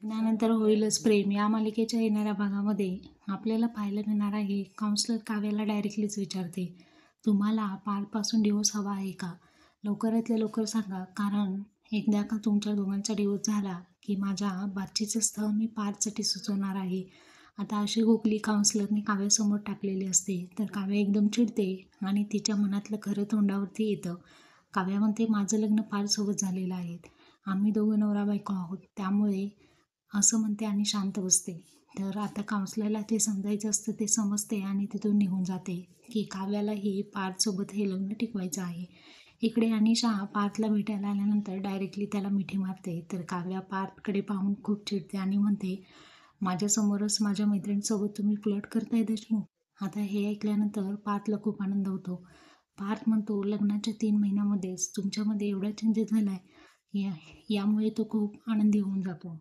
लग्नानंतर होईलच प्रेम या मालिकेच्या येणाऱ्या भागामध्ये आपल्याला पाहायला मिळणार आहे. काउन्सलर काव्याला डायरेक्टलीच विचारते, तुम्हाला पारपासून डिवोर्स हवा आहे का? लवकरातल्या लवकर सांगा, कारण एकदा का तुमच्या दोघांचा डिवोर्स झाला की माझ्या बातचीचं स्थळ मी पारसाठी सुचवणार आहे. आता अशी गोकली काउन्सलरने काव्यासमोर टाकलेली असते. तर काव्या एकदम चिडते आणि तिच्या मनातलं खरं तोंडावरती येतं. काव्या म्हणते, माझं लग्न पारसोबत झालेलं आहे. आम्ही दोघं नवरा बायको आहोत, त्यामुळे असं म्हणते आणि शांत बसते. तर आता काउन्सलरला ते समजायचं असतं, ते समजते आणि तिथून निघून जाते की काव्यालाही पार्थसोबत हे लग्न टिकवायचं आहे. इकडे अनिशा पार्थला भेटायला आल्यानंतर डायरेक्टली त्याला मिठी मारते. तर काव्या पार्थकडे पाहून खूप चिडते आणि म्हणते, माझ्यासमोरच माझ्या मैत्रिणीसोबत तुम्ही फ्लर्ट करताय देशमुख. आता हे ऐकल्यानंतर पार्थला खूप आनंद होतो. पार्थ म्हणतो, लग्नाच्या 3 महिन्यामध्येच तुमच्यामध्ये एवढा चेंजेस झाला आहे, यामुळे तो खूप आनंदी होऊन जातो.